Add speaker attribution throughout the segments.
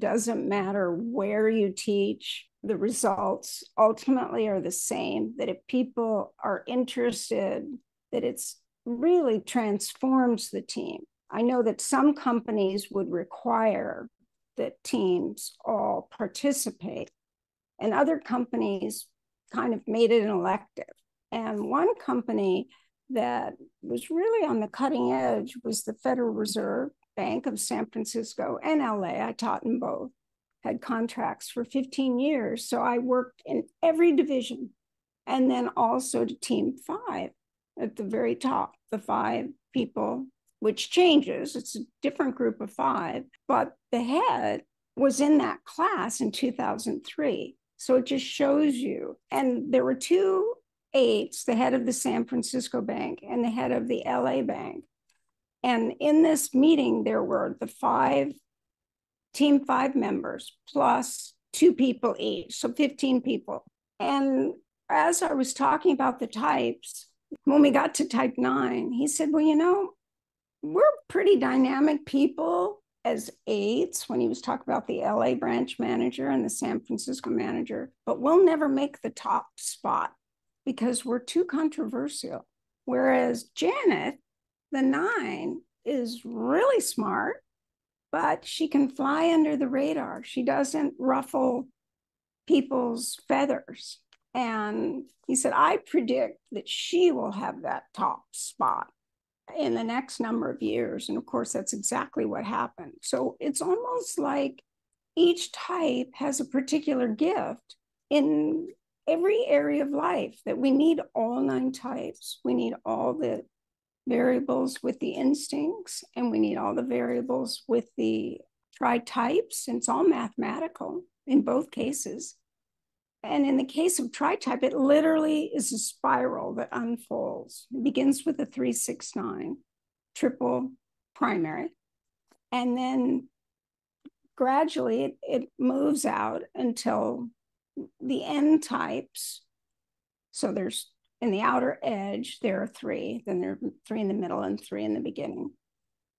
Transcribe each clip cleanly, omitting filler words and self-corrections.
Speaker 1: doesn't matter where you teach, the results ultimately are the same, that if people are interested, that it's really transforms the team. I know that some companies would require that teams all participate, and other companies kind of made it an elective. And one company that was really on the cutting edge was the Federal Reserve Bank of San Francisco and LA. I taught in both, had contracts for 15 years. So I worked in every division, and then also to team 5 at the very top, the 5 people, which changes. It's a different group of 5, but the head was in that class in 2003. So it just shows you. And there were 2 8s, the head of the San Francisco Bank and the head of the LA Bank. And in this meeting, there were the team 5 members plus 2 people each, so 15 people. And as I was talking about the types, when we got to type 9, he said, well, we're pretty dynamic people as 8s, when he was talking about the LA branch manager and the San Francisco manager, but we'll never make the top spot because we're too controversial. Whereas Janet, the 9, is really smart, but she can fly under the radar. She doesn't ruffle people's feathers. And he said, I predict that she will have that top spot in the next number of years. And of course, that's exactly what happened. So it's almost like each type has a particular gift in every area of life, that we need all 9 types. We need all the variables with the instincts, and we need all the variables with the tritypes. And it's all mathematical in both cases. And in the case of tritype, it literally is a spiral that unfolds. It begins with a 3, 6, 9, triple primary. And then gradually it moves out until the N types. So there's in the outer edge, there are 3, then there are 3 in the middle and 3 in the beginning.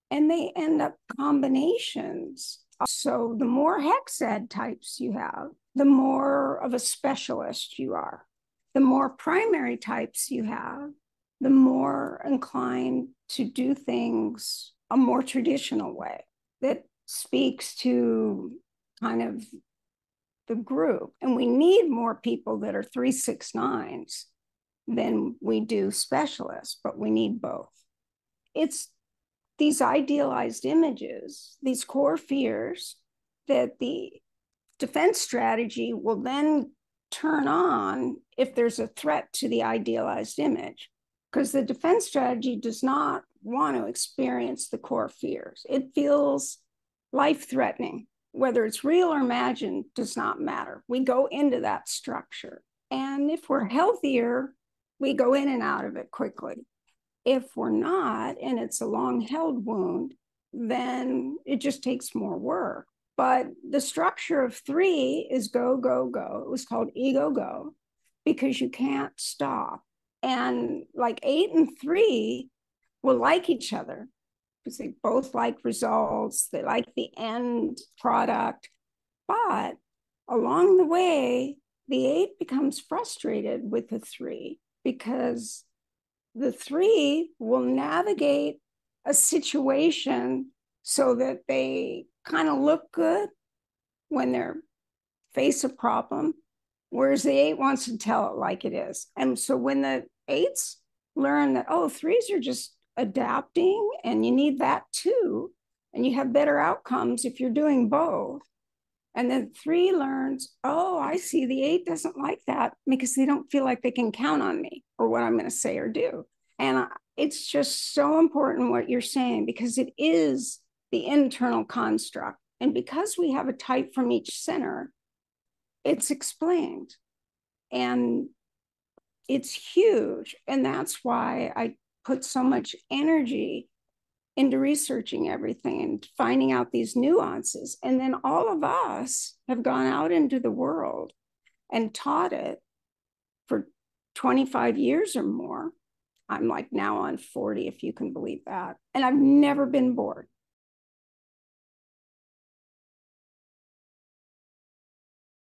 Speaker 1: And they end up combinations. So the more Hexad types you have, the more of a specialist you are. The more primary types you have, the more inclined to do things a more traditional way that speaks to kind of the group. And we need more people that are 3, 6, 9s than we do specialists, but we need both. It's these idealized images, these core fears that the defense strategy will then turn on if there's a threat to the idealized image, because the defense strategy does not want to experience the core fears. It feels life-threatening. Whether it's real or imagined does not matter. We go into that structure. And if we're healthier, we go in and out of it quickly. If we're not, and it's a long-held wound, then it just takes more work. But the structure of 3 is go, go, go. It was called ego go because you can't stop. And like 8 and 3 will like each other because they both like results. They like the end product. But along the way, the 8 becomes frustrated with the 3 because the 3 will navigate a situation so that they kind of look good when they're face a problem, whereas the 8 wants to tell it like it is. And so when the 8s learn that, oh, 3s are just adapting and you need that too, and you have better outcomes if you're doing both. And then 3 learns, oh, I see, the 8 doesn't like that because they don't feel like they can count on me or what I'm going to say or do. And it's just so important what you're saying, because it is the internal construct. And because we have a type from each center, it's explained. And it's huge. And that's why I put so much energy into researching everything and finding out these nuances. And then all of us have gone out into the world and taught it for 25 years or more. I'm like now on 40, if you can believe that. And I've never been bored.